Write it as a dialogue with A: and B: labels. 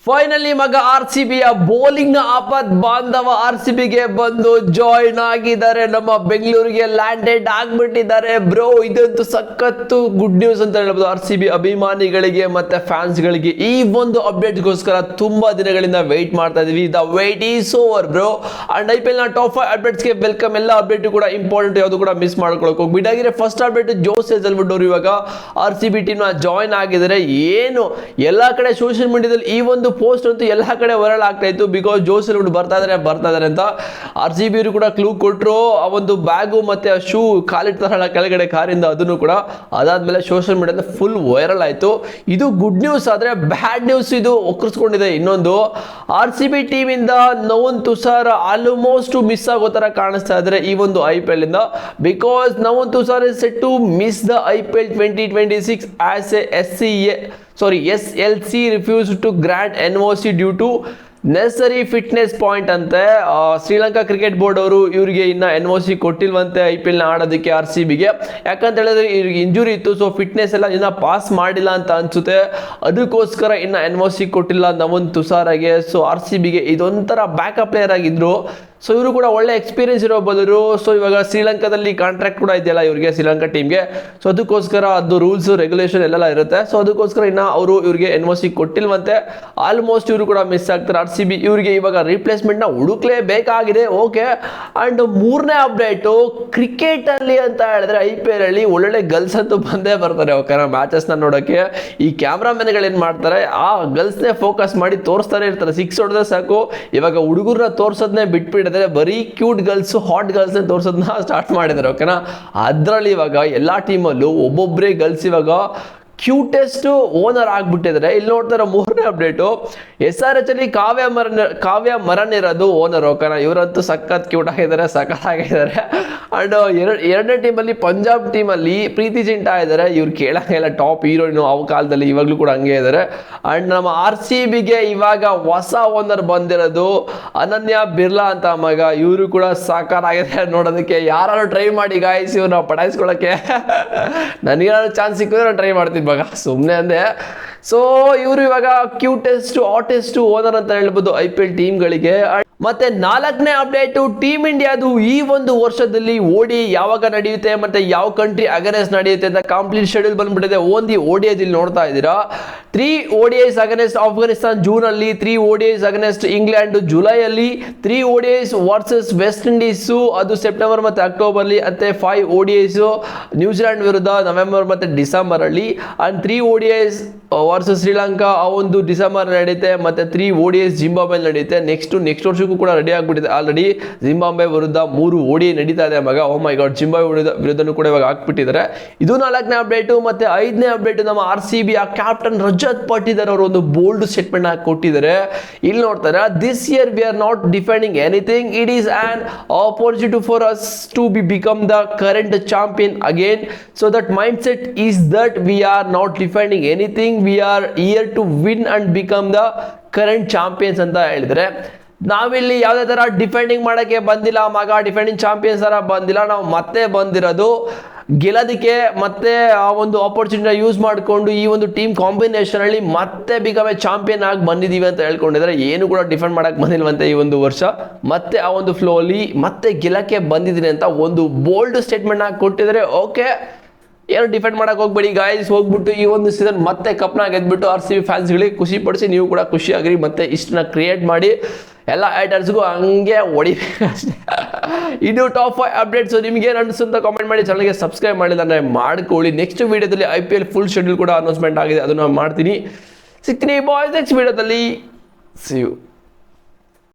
A: Finally ಮಗ RCBಯ bowling ನ ಆಪತ್ ಬಾಂಧವ RCBಗೆ ಬಂದು ಜಾಯಿನ್ ಆಗಿದ್ದಾರೆ. ನಮ್ಮ ಬೆಂಗಳೂರಿಗೆ ಲ್ಯಾಂಡೆಡ್ ಆಗ್ಬಿಟ್ಟಿದ್ದಾರೆ ಬ್ರೋ. ಇದಂತೂ ಸಖತ್ತು ಗುಡ್ ನ್ಯೂಸ್ ಅಂತ ಹೇಳ್ಬೋದು RCB ಅಭಿಮಾನಿಗಳಿಗೆ ಮತ್ತೆ ಫ್ಯಾನ್ಸ್ ಗಳಿಗೆ. ಈ ಒಂದು ಅಪ್ಡೇಟ್ಗೋಸ್ಕರ ತುಂಬಾ ದಿನಗಳಿಂದ ವೆಯ್ಟ್ ಮಾಡ್ತಾ ಇದೀವಿ. The wait is over bro. And IPL ನ ಟಾಪ್ 5 ಅಪ್ಡೇಟ್ಸ್ಗೆ ವೆಲ್ಕಮ್. ಎಲ್ಲ ಅಪ್ಡೇಟ್ ಕೂಡ ಇಂಪಾರ್ಟೆಂಟ್, ಯಾವುದು ಕೂಡ ಮಿಸ್ ಮಾಡ್ಕೊಳಕ್ ಹೋಗ್ಬಿಟ್ಟಾಗಿದ್ರೆ. ಫಸ್ಟ್ ಅಪ್ಡೇಟ್, ಜೋಸ್ ಹೇಜಲ್ವುಡ್ ಅವರು ಇವಾಗ RCB ಟೀಮ್ ನ ಜಾಯಿನ್ ಆಗಿದ್ದಾರೆ. ಏನು ಎಲ್ಲಾ ಕಡೆ ಸೋಷಿಯಲ್ ಮೀಡಿಯಾದಲ್ಲಿ ಈ ಒಂದು ಪೋಸ್ಟ್ ಅಂತೂ ಎಲ್ಲಾ ಕಡೆ ವೈರಲ್ ಆಗ್ತಾ ಇತ್ತು. ಬಿಕಾಸ್ ಜೋಸ್ ಹೇಜಲ್ವುಡ್ ಬರ್ತಾ ಇದಾರೆ ಅಂತ RCB ಅವರು ಕೂಡ ಕ್ಲೂ ಕೊಟ್ಟರು. ಆ ಒಂದು ಬ್ಯಾಗು ಮತ್ತೆ ಆ ಶೂ ಕಾಲಿಡ್ತಾರಲ್ಲ ಕೆಳಗಡೆ ಕಾರಿಂದ, ಅದನ್ನು ಕೂಡ ಅದಾದ್ಮೇಲೆ ಸೋಷಿಯಲ್ ಮೀಡಿಯಾದಲ್ಲಿ ಫುಲ್ ವೈರಲ್ ಆಯ್ತು. ಇದು ಗುಡ್ ನ್ಯೂಸ್. ಆದ್ರೆ ಬ್ಯಾಡ್ ನ್ಯೂಸ್ ಇದು ಒಕ್ಕರ್ಸ್ಕೊಂಡಿದೆ. ಇನ್ನೊಂದು, RCB ಟೀಮ್ ಇಂದ ನವನ್ ತುಷಾರ್ ಆಲ್ಮೋಸ್ಟ್ ಮಿಸ್ ಆಗೋ ತರ ಕಾಣಿಸ್ತಾ ಇದ್ದಾರೆ ಈ ಒಂದು IPL ಇಂದ. Because Nuwan Thushara is set to miss the IPL 2026 as a SLC refused to grant NOC due to necessary fitness point ಅಂತೆ. ಶ್ರೀಲಂಕಾ ಕ್ರಿಕೆಟ್ ಬೋರ್ಡ್ ಅವರು ಇವರಿಗೆ ಇನ್ನ NOC ಕೊಟ್ಟಿಲ್ವಂತೆ IPL ನ ಆಡೋದಕ್ಕೆ RCBಗೆ. ಯಾಕಂತ ಹೇಳಿದ್ರೆ ಇವ್ರಿಗೆ ಇಂಜುರಿ ಇತ್ತು, ಸೊ ಫಿಟ್ನೆಸ್ ಎಲ್ಲ ಇನ್ನ ಪಾಸ್ ಮಾಡಿಲ್ಲ ಅಂತ ಅನ್ಸುತ್ತೆ. ಅದಕ್ಕೋಸ್ಕರ ಇನ್ನ NOC ಕೊಟ್ಟಿಲ್ಲ ನವನ್ ತುಷಾರ್ಗೆ. ಸೊ RCBಗೆ ಇದೊಂಥರ ಬ್ಯಾಕಪ್ ಪ್ಲೇಯರ್ ಆಗಿದ್ರು. ಸೊ ಇವರು ಕೂಡ ಒಳ್ಳೆ ಎಕ್ಸ್ಪೀರಿಯನ್ಸ್ ಇರೋ ಬದಲು. ಸೊ ಇವಾಗ ಶ್ರೀಲಂಕಾದಲ್ಲಿ ಕಾಂಟ್ರಾಕ್ಟ್ ಕೂಡ ಇದೆಯಲ್ಲ ಇವರಿಗೆ, ಶ್ರೀಲಂಕಾ ಟೀಮ್ಗೆ. ಸೊ ಅದಕ್ಕೋಸ್ಕರ ಅದು ರೂಲ್ಸ್ ರೆಗ್ಯುಲೇಷನ್ ಎಲ್ಲ ಇರುತ್ತೆ. ಸೊ ಅದಕ್ಕೋಸ್ಕರ ಇನ್ನ ಅವರು ಇವರಿಗೆ NOC ಕೊಟ್ಟಿಲ್ವಂತೆ. ಆಲ್ಮೋಸ್ಟ್ ಇವರು ಕೂಡ ಮಿಸ್ ಆಗ್ತಾರೆ. RCB ಇವರಿಗೆ ಇವಾಗ ರಿಪ್ಲೇಸ್ಮೆಂಟ್ ನ ಹುಡುಕ್ಲೇಬೇಕಾಗಿದೆ. ಓಕೆ. ಅಂಡ್ ಮೂರನೇ ಅಪ್ಡೇಟು, ಕ್ರಿಕೆಟ್ ಅಲ್ಲಿ ಅಂತ ಹೇಳಿದ್ರೆ IPL ಅಲ್ಲಿ ಒಳ್ಳೊಳ್ಳೆ ಗರ್ಲ್ಸ್ ಅಂತೂ ಬಂದೇ ಬರ್ತಾರೆ. ಓಕೆನಾ, ಮ್ಯಾಚಸ್ ನ ನೋಡೋಕೆ ಈ ಕ್ಯಾಮ್ರಾಮನ್ ಗಳು ಏನ್ ಮಾಡ್ತಾರೆ, ಆ ಗರ್ಲ್ಸ್ ನೇ ಫೋಕಸ್ ಮಾಡಿ ತೋರಿಸ್ತಾನೆ ಇರ್ತಾರೆ. 6 ಹೊಡೆದ್ರೆ ಸಾಕು. ಇವಾಗ ಹುಡುಗರನ್ನ ತೋರ್ಸೋದನ್ನೇ ಬಿಟ್ಬಿಟ್ಟು ಬರೀ ಕ್ಯೂಟ್ ಗರ್ಲ್ಸ್, ಹಾಟ್ ಗರ್ಲ್ಸ್ ತೋರ್ಸೋದನ್ನ ಸ್ಟಾರ್ಟ್ ಮಾಡಿದ್ದಾರೆ. ಓಕೆನಾ, ಅದ್ರಲ್ಲಿ ಇವಾಗ ಎಲ್ಲಾ ಟೀಮಲ್ಲೂ ಒಬ್ಬೊಬ್ಬರೇ ಗರ್ಲ್ಸ್ ಇವಾಗ ಕ್ಯೂಟೆಸ್ಟ್ ಓನರ್ ಆಗ್ಬಿಟ್ಟಿದ್ದಾರೆ. ಇಲ್ಲಿ ನೋಡ್ತಾರೆ ಮೂರನೇ ಅಪ್ಡೇಟು, SRH ಅಲ್ಲಿ ಕಾವ್ಯ ಮರನ್ ಇರೋದು ಓನರ್. ಓಕೆನಾ, ಇವರಂತೂ ಸಖತ್ ಕ್ಯೂಟ್ ಆಗಿದ್ದಾರೆ, ಸಖತ್ ಆಗಿದ್ದಾರೆ. ಅಂಡ್ ಎರಡನೇ ಟೀಮಲ್ಲಿ ಪಂಜಾಬ್ ಟೀಮಲ್ಲಿ ಪ್ರೀತಿ ಜಿಂಟಾ ಇದ್ದಾರೆ. ಇವ್ರು ಕೇಳಂಗೆಲ್ಲ ಟಾಪ್ ಹೀರೋಯಿನ್ ಅವ ಕಾಲದಲ್ಲಿ, ಇವಾಗಲೂ ಕೂಡ ಹಂಗೆ ಇದ್ದಾರೆ. ಅಂಡ್ ನಮ್ಮ RCBಗೆ ಇವಾಗ ಹೊಸ ಓನರ್ ಬಂದಿರೋದು ಅನನ್ಯ ಬಿರ್ಲಾ ಅಂತ ಮಗ. ಇವರು ಕೂಡ ಸಾಕಾಗಿದೆ ನೋಡೋದಕ್ಕೆ. ಯಾರು ಟ್ರೈ ಮಾಡಿ ಗಾಯ್ಸ್, ಇವ್ರನ್ನ ಪಟಾಯಿಸ್ಕೊಳಕ್ಕೆ. ನನಗೇನಾದ್ರು ಚಾನ್ಸ್ ಸಿಕ್ಕಿದ್ರೆ ನಾನು ಟ್ರೈ ಮಾಡ್ತೀನಿ ಮಗ, ಸುಮ್ಮನೆ ಅಂದೆ. ಸೊ ಇವರು ಇವಾಗ ಕ್ಯೂಟೆಸ್ಟ್ ಹಾಟೆಸ್ಟ್ ಓನರ್ ಅಂತ ಹೇಳ್ಬೋದು IPL ಟೀಮ್ಗಳಿಗೆ. ಮತ್ತೆ ನಾಲ್ಕನೇ ಅಪ್ಡೇಟು, ಟೀಮ್ ಇಂಡಿಯಾದು ಈ ಒಂದು ವರ್ಷದಲ್ಲಿ ODI ಯಾವಾಗ ನಡೆಯುತ್ತೆ ಮತ್ತೆ ಯಾವ ಕಂಟ್ರಿ ಅಗೇನೆಸ್ಟ್ ನಡೆಯುತ್ತೆ ಅಂತ ಕಂಪ್ಲೀಟ್ ಶೆಡ್ಯೂಲ್ ಬಂದ್ಬಿಟ್ಟಿದೆ. ಓನ್ಲಿ ODIs ಇಲ್ಲಿ ನೋಡ್ತಾ ಇದ್ದೀರಾ. 3 ODIs ಅಗೇನೆಸ್ಟ್ ಆಫ್ಘಾನಿಸ್ತಾನ್ ಜೂನ್ ಅಲ್ಲಿ, 3 ODIs ಅಗೇನೆಸ್ಟ್ ಇಂಗ್ಲೆಂಡ್ ಜುಲೈ ಅಲ್ಲಿ, 3 ODIs ವರ್ಸಸ್ ವೆಸ್ಟ್ ಇಂಡೀಸ್ ಅದು ಸೆಪ್ಟೆಂಬರ್ ಮತ್ತೆ ಅಕ್ಟೋಬರ್ ಅಲ್ಲಿ, ಮತ್ತೆ 5 ODIs ನ್ಯೂಜಿಲೆಂಡ್ ವಿರುದ್ಧ ನವೆಂಬರ್ ಮತ್ತೆ ಡಿಸೆಂಬರ್ ಅಲ್ಲಿ, ಅಂಡ್ 3 ODIs ವರ್ಸಸ್ ಶ್ರೀಲಂಕಾ ಆ ಒಂದು ಡಿಸೆಂಬರ್ ನಡೆಯುತ್ತೆ, ಮತ್ತೆ 3 ODIs ಜಿಂಬಾಬ್ವೆ ನಡೆಯುತ್ತೆ. ನೆಕ್ಸ್ಟ್ ವರ್ಷಕ್ಕೂ ಕೂಡ ರೆಡಿ ಆಗ್ಬಿಟ್ಟಿದೆ ಆಲ್ರೆಡಿ. ಜಿಂಬಾಬ್ವೆ ವಿರುದ್ಧ 3 ODI ನಡೀತಾ ಇದೆ ಮಗ. ಓ ಮೈ ಗಾಡ್, ಜಿಂಬಾಬ್ವೆ ವಿರುದ್ಧನೂ ಕೂಡ ಇವಾಗ ಹಾಕ್ಬಿಟ್ಟಿದ್ದಾರೆ. ಇದು 4ನೇ ಅಪ್ಡೇಟು. ಮತ್ತೆ 5ನೇ ಅಪ್ಡೇಟ್, ನಮ್ಮ RCB ಕ್ಯಾಪ್ಟನ್ ರಜತ್ ಪಟ್ಟಿದಾರ್ ಅವರು ಒಂದು ಬೋಲ್ಡ್ ಸ್ಟೇಟ್ಮೆಂಟ್ ಕೊಟ್ಟಿದ್ದಾರೆ. ಇಲ್ಲಿ ನೋಡ್ತಾರೆ, this year we are not defending anything, it is an opportunity for us to become the current champion again. So that mind set is that we are not defending anything, we are here to win and become the current champions ಅಂತ ಹೇಳಿದ್ರೆ, ನಾವಿಲ್ಲಿ ಯಾವುದೇ ತರ defending ಮಾಡಕ್ಕೆ ಬಂದಿಲ್ಲ ಮಗ, defending champions ತರ ಬಂದಿಲ್ಲ. ನಾವು ಮತ್ತೆ ಬಂದಿರೋದು ಗೆಲ್ಲೋದಕ್ಕೆ, ಮತ್ತೆ ಆ ಒಂದು ಆಪರ್ಚುನಿಟಿ ಯೂಸ್ ಮಾಡಿಕೊಂಡು ಈ ಒಂದು ಟೀಮ್ ಕಾಂಬಿನೇಷನ್ ಅಲ್ಲಿ ಮತ್ತೆ ಬಿಕಮ್ ಎ ಚಾಂಪಿಯನ್ ಆಗಿ ಬಂದಿದ್ದೀವಿ ಅಂತ ಹೇಳ್ಕೊಂಡಿದ್ದಾರೆ. ಏನು ಕೂಡ ಡಿಫೆಂಡ್ ಮಾಡಕ್ ಬಂದಿಲ್ವಂತೆ ಈ ಒಂದು ವರ್ಷ. ಮತ್ತೆ ಆ ಒಂದು ಫ್ಲೋ ಅಲ್ಲಿ ಮತ್ತೆ ಗೆಲ್ಲಕ್ಕೆ ಬಂದಿದ್ದೀನಿ ಅಂತ ಒಂದು ಬೋಲ್ಡ್ ಸ್ಟೇಟ್ಮೆಂಟ್ ಆಗಿ ಕೊಟ್ಟಿದ್ದಾರೆ. ಓಕೆ, ಏನು ಡಿಫೆಂಡ್ ಮಾಡಕ್ ಹೋಗ್ಬೇಡಿ ಗಾಯ್ಸ್. ಹೋಗ್ಬಿಟ್ಟು ಈ ಒಂದು ಸೀಸನ್ ಮತ್ತೆ ಕಪ್ನ ಗೆದ್ಬಿಟ್ಟು RCB ಫ್ಯಾನ್ಸ್ಗಳಿಗೆ ಖುಷಿ ಪಡಿಸಿ, ನೀವು ಕೂಡ ಖುಷಿಯಾಗ್ರಿ. ಮತ್ತೆ ಇಷ್ಟನ್ನ ಕ್ರಿಯೇಟ್ ಮಾಡಿ ಎಲ್ಲ ಹೈಟರ್ಸ್ಗೂ ಹಂಗೆ ಹೊಡಿಬೇಕಷ್ಟೇ. ಇದು ಟಾಪ್ 5 ಅಪ್ಡೇಟ್ಸ್. ನಿಮ್ಗೆ ಏನು ಅನಿಸುತ್ತೆ ಕಾಮೆಂಟ್ ಮಾಡಿ. ಚಾನಲ್ಗೆ ಸಬ್ಸ್ಕ್ರೈಬ್ ಮಾಡಿಲ್ಲ ಅಂದರೆ ಮಾಡ್ಕೊಳ್ಳಿ. ನೆಕ್ಸ್ಟ್ ವಿಡಿಯೋದಲ್ಲಿ IPL ಫುಲ್ ಶೆಡ್ಯೂಲ್ ಕೂಡ ಅನೌನ್ಸ್ಮೆಂಟ್ ಆಗಿದೆ, ಅದನ್ನು ಮಾಡ್ತೀನಿ. ಸಿಗ್ತೀನಿ ಬಾಯ್ಸ್ ನೆಕ್ಸ್ಟ್ ವಿಡಿಯೋದಲ್ಲಿ. See you.